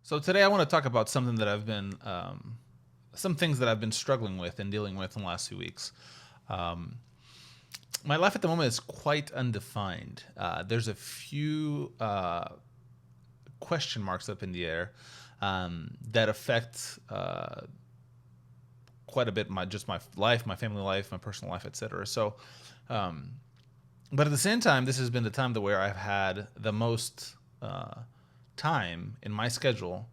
So today I want to talk about something that some things that I've been struggling with and dealing with in the last few weeks. Um, my life at the moment is quite undefined. There's a few question marks up in the air that affect quite a bit my life, my family life, my personal life, etc. Um, but at the same time, this has been the time where I've had the most time in my schedule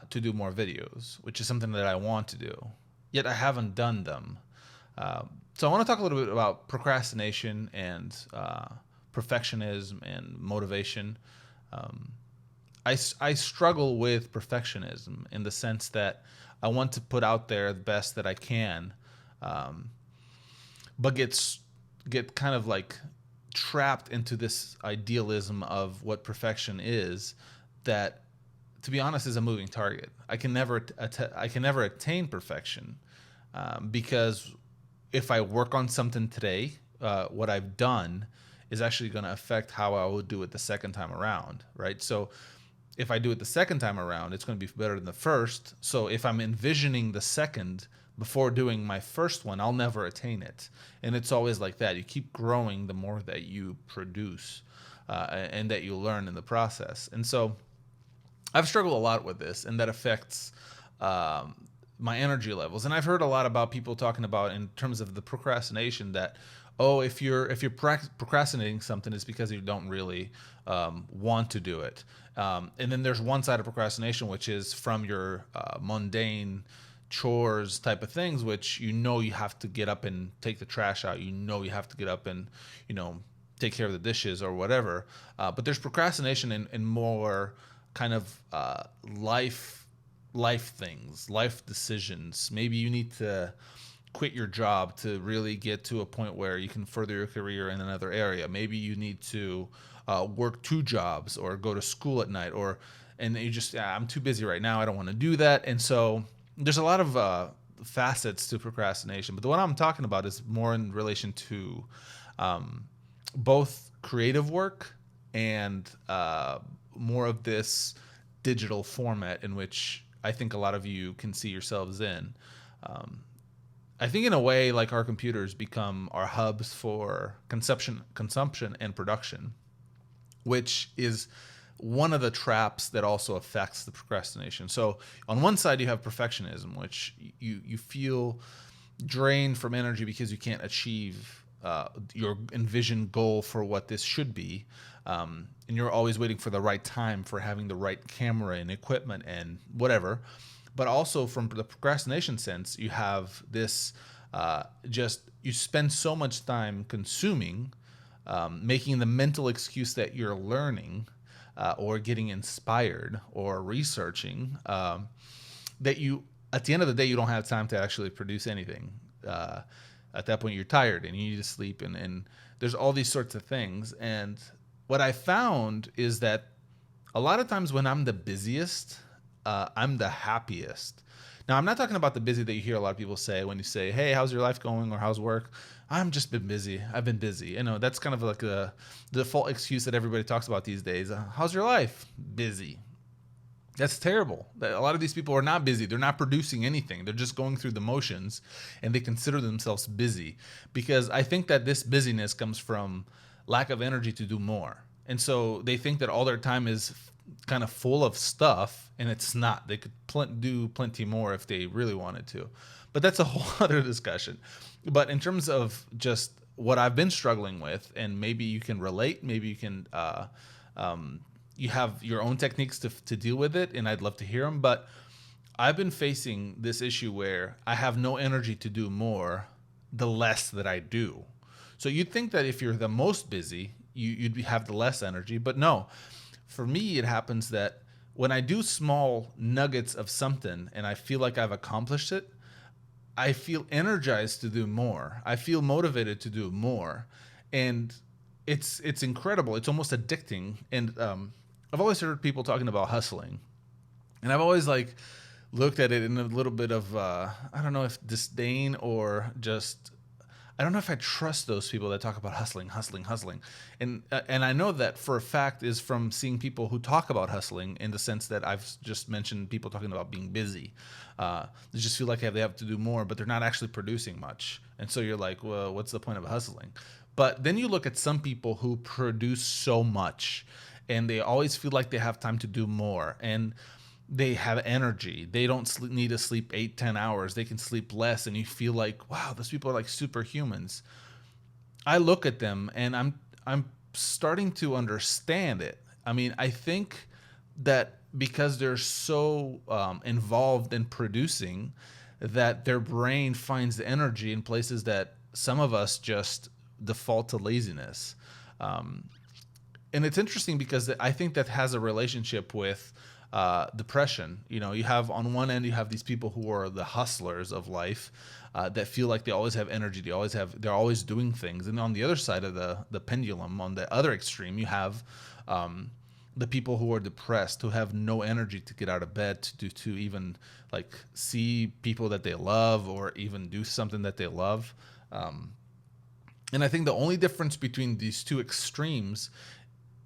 to do more videos, which is something that I want to do. Yet I haven't done them. So I want to talk a little bit about procrastination and perfectionism and motivation. I struggle with perfectionism in the sense that I want to put out there the best that I can, but get kind of like trapped into this idealism of what perfection is that, to be honest, is a moving target. I can never attain perfection because if I work on something today, what I've done is actually going to affect how I would do it the second time around, right? So if I do it the second time around, it's going to be better than the first. So if I'm envisioning the second before doing my first one, I'll never attain it. And it's always like that. You keep growing the more that you produce and that you learn in the process. And so I've struggled a lot with this, and that affects my energy levels. And I've heard a lot about people talking about, in terms of the procrastination, that if you're procrastinating something, it's because you don't really want to do it. And then there's one side of procrastination, which is from your mundane chores type of things, which you have to get up and take the trash out. You have to get up and take care of the dishes or whatever. But there's procrastination in more kind of life things, life decisions. Maybe you need to quit your job to really get to a point where you can further your career in another area. Maybe you need to work two jobs or go to school at night, and you just, I'm too busy right now, I don't want to do that. And so there's a lot of facets to procrastination. But the one I'm talking about is more in relation to both creative work and more of this digital format in which I think a lot of you can see yourselves in. I think in a way, like, our computers become our hubs for consumption and production, which is one of the traps that also affects the procrastination. So on one side, you have perfectionism, which you feel drained from energy because you can't achieve your envisioned goal for what this should be. And you're always waiting for the right time, for having the right camera and equipment and whatever. But also, from the procrastination sense, you have this you spend so much time consuming, making the mental excuse that you're learning or getting inspired or researching, that you, at the end of the day, you don't have time to actually produce anything. At that point, you're tired and you need to sleep, and there's all these sorts of things. And what I found is that a lot of times when I'm the busiest, I'm the happiest. Now, I'm not talking about the busy that you hear a lot of people say when you say, hey, how's your life going, or how's work? I've just been busy. I've been busy. That's kind of like the default excuse that everybody talks about these days. How's your life? Busy. That's terrible. A lot of these people are not busy. They're not producing anything. They're just going through the motions, and they consider themselves busy, because I think that this busyness comes from lack of energy to do more. And so they think that all their time is kind of full of stuff, and it's not. They could do plenty more if they really wanted to. But that's a whole other discussion. But in terms of just what I've been struggling with, and maybe you can relate, maybe you can you have your own techniques to deal with it, and I'd love to hear them. But I've been facing this issue where I have no energy to do more the less that I do. So you'd think that if you're the most busy, you'd have the less energy, but no. For me, it happens that when I do small nuggets of something and I feel like I've accomplished it, I feel energized to do more. I feel motivated to do more. And it's incredible. It's almost addicting. And I've always heard people talking about hustling. And I've always looked at it in a little bit of, I don't know if disdain or just, I don't know if I trust those people that talk about hustling, hustling, hustling, and I know that for a fact is from seeing people who talk about hustling in the sense that I've just mentioned people talking about being busy. They just feel like they have to do more, but they're not actually producing much, and so you're like, well, what's the point of hustling? But then you look at some people who produce so much, and they always feel like they have time to do more, and they have energy. They don't need to sleep 8-10 hours. They can sleep less, and you feel like, wow, those people are like superhumans. I look at them and I'm starting to understand it. I mean, I think that because they're so involved in producing, that their brain finds the energy in places that some of us just default to laziness. Um, and it's interesting because I think that has a relationship with depression. You know, you have on one end you have these people who are the hustlers of life that feel like they always have energy, they're always doing things, and on the other side of the pendulum, on the other extreme, you have the people who are depressed, who have no energy to get out of bed to even like see people that they love or even do something that they love. And I think the only difference between these two extremes,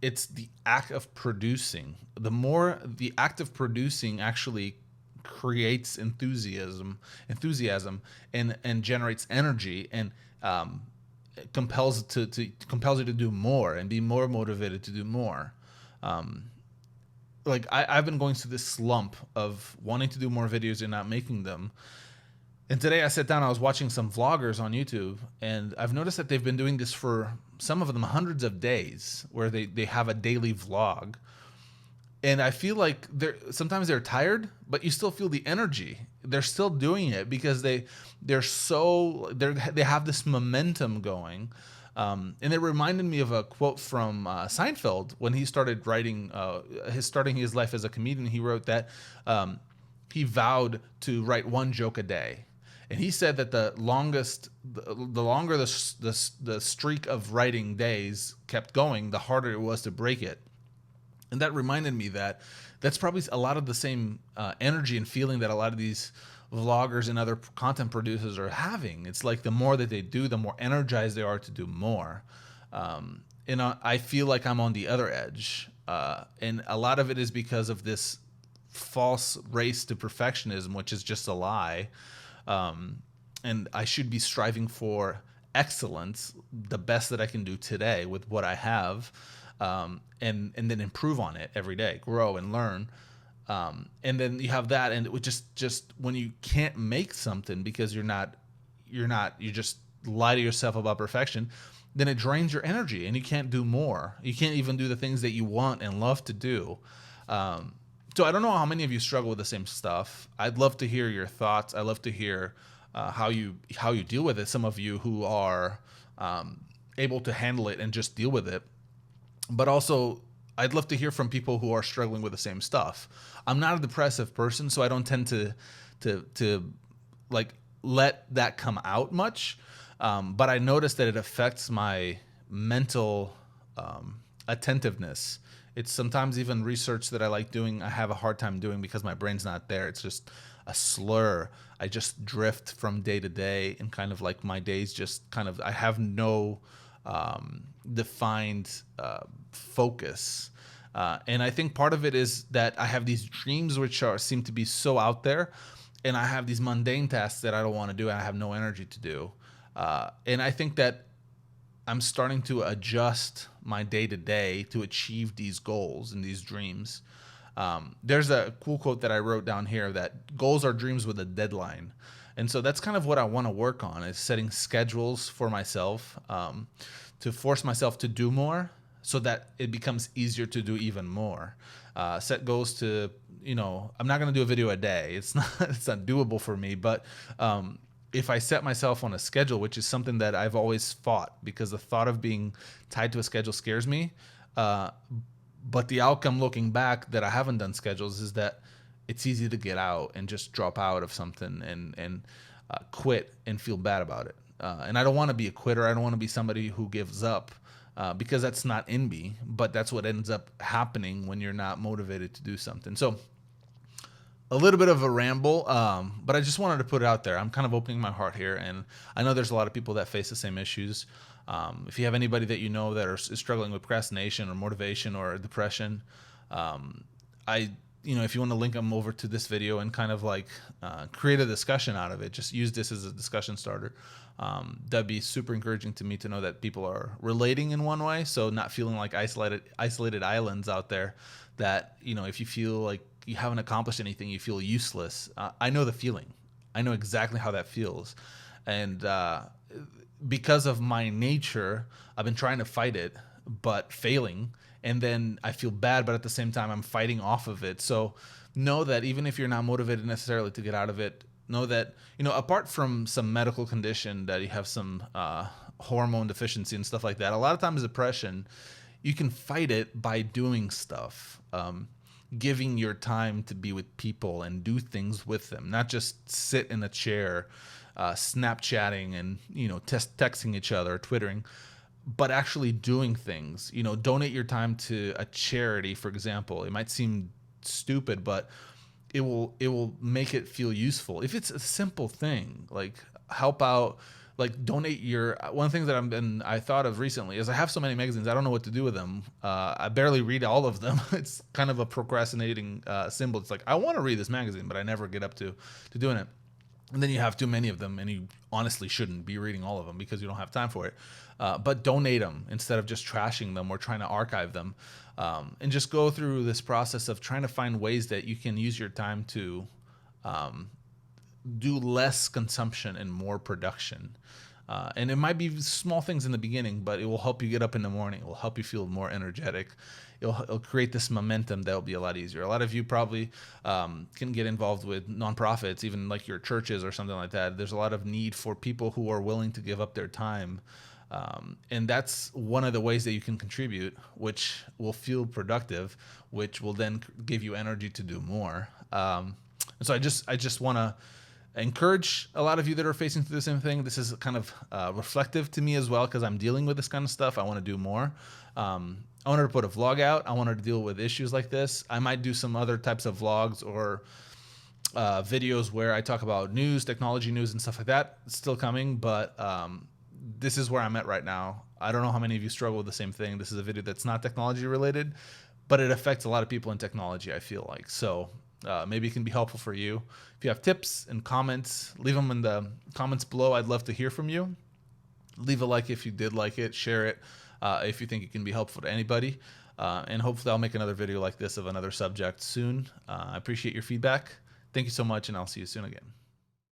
it's the act of producing. The more the act of producing actually creates enthusiasm and generates energy and compels compels you to do more and be more motivated to do more. Like I've been going through this slump of wanting to do more videos and not making them. And today I sat down, I was watching some vloggers on YouTube, and I've noticed that they've been doing this for some of them hundreds of days, where they have a daily vlog. And I feel like sometimes they're tired, but you still feel the energy. They're still doing it because they have this momentum going. And it reminded me of a quote from Seinfeld when he started writing starting his life as a comedian. He wrote that he vowed to write one joke a day. And he said that the longer the streak of writing days kept going, the harder it was to break it. And that reminded me that that's probably a lot of the same energy and feeling that a lot of these vloggers and other content producers are having. It's like the more that they do, the more energized they are to do more. And I feel like I'm on the other edge. And a lot of it is because of this false race to perfectionism, which is just a lie. And I should be striving for excellence, the best that I can do today with what I have, and then improve on it every day, grow and learn. And then you have that, and it would just when you can't make something because you just lie to yourself about perfection, then it drains your energy and you can't do more. You can't even do the things that you want and love to do. So I don't know how many of you struggle with the same stuff. I'd love to hear your thoughts. I'd love to hear how you deal with it. Some of you who are able to handle it and just deal with it. But also, I'd love to hear from people who are struggling with the same stuff. I'm not a depressive person, so I don't tend to like let that come out much. But I notice that it affects my mental attentiveness. It's sometimes even research that I like doing, I have a hard time doing because my brain's not there. It's just a slur. I just drift from day to day, and kind of like my days just kind of, I have no defined focus. And I think part of it is that I have these dreams which seem to be so out there, and I have these mundane tasks that I don't want to do and I have no energy to do. And I think that I'm starting to adjust my day-to-day to achieve these goals and these dreams. There's a cool quote that I wrote down here that goals are dreams with a deadline. And so that's kind of what I want to work on, is setting schedules for myself, to force myself to do more so that it becomes easier to do even more. Set goals to, I'm not going to do a video a day. It's not doable for me, but if I set myself on a schedule, which is something that I've always fought, because the thought of being tied to a schedule scares me. But the outcome looking back that I haven't done schedules is that it's easy to get out and just drop out of something and quit and feel bad about it. And I don't want to be a quitter. I don't want to be somebody who gives up, because that's not in me, but that's what ends up happening when you're not motivated to do something. So a little bit of a ramble, but I just wanted to put it out there. I'm kind of opening my heart here, and I know there's a lot of people that face the same issues. If you have anybody that you know that is struggling with procrastination or motivation or depression, I, if you want to link them over to this video and kind of like create a discussion out of it, just use this as a discussion starter. That'd be super encouraging to me to know that people are relating in one way, so not feeling like isolated islands out there. That if you feel like you haven't accomplished anything, you feel useless. I know the feeling. I know exactly how that feels, and because of my nature, I've been trying to fight it, but failing. And then I feel bad, but at the same time, I'm fighting off of it. So know that even if you're not motivated necessarily to get out of it, know that, apart from some medical condition that you have some hormone deficiency and stuff like that, a lot of times depression, you can fight it by doing stuff. Giving your time to be with people and do things with them, not just sit in a chair, Snapchatting and texting each other, twittering, but actually doing things. Donate your time to a charity, for example. It might seem stupid, but it will make it feel useful if it's a simple thing, like help out. Like donate your one of the things that I thought of recently is I have so many magazines, I don't know what to do with them. I barely read all of them. It's kind of a procrastinating symbol. It's like I want to read this magazine, but I never get up to doing it. And then you have too many of them, and you honestly shouldn't be reading all of them because you don't have time for it. But donate them instead of just trashing them or trying to archive them. And just go through this process of trying to find ways that you can use your time to do less consumption and more production. And it might be small things in the beginning, but it will help you get up in the morning. It will help you feel more energetic. It'll create this momentum that will be a lot easier. A lot of you probably can get involved with nonprofits, even like your churches or something like that. There's a lot of need for people who are willing to give up their time. And that's one of the ways that you can contribute, which will feel productive, which will then give you energy to do more. And so I just want to encourage a lot of you that are facing through the same thing. This is kind of reflective to me as well, because I'm dealing with this kind of stuff. I want to do more. I wanted to put a vlog out. I wanted to deal with issues like this. I might do some other types of vlogs or videos where I talk about news, technology news, and stuff like that. It's still coming, but this is where I'm at right now. I don't know how many of you struggle with the same thing. This is a video that's not technology related, but it affects a lot of people in technology, I feel like. So maybe it can be helpful for you. If you have tips and comments, leave them in the comments below. I'd love to hear from you. Leave a like if you did like it. Share it if you think it can be helpful to anybody. And hopefully I'll make another video like this of another subject soon. I appreciate your feedback. Thank you so much, and I'll see you soon again.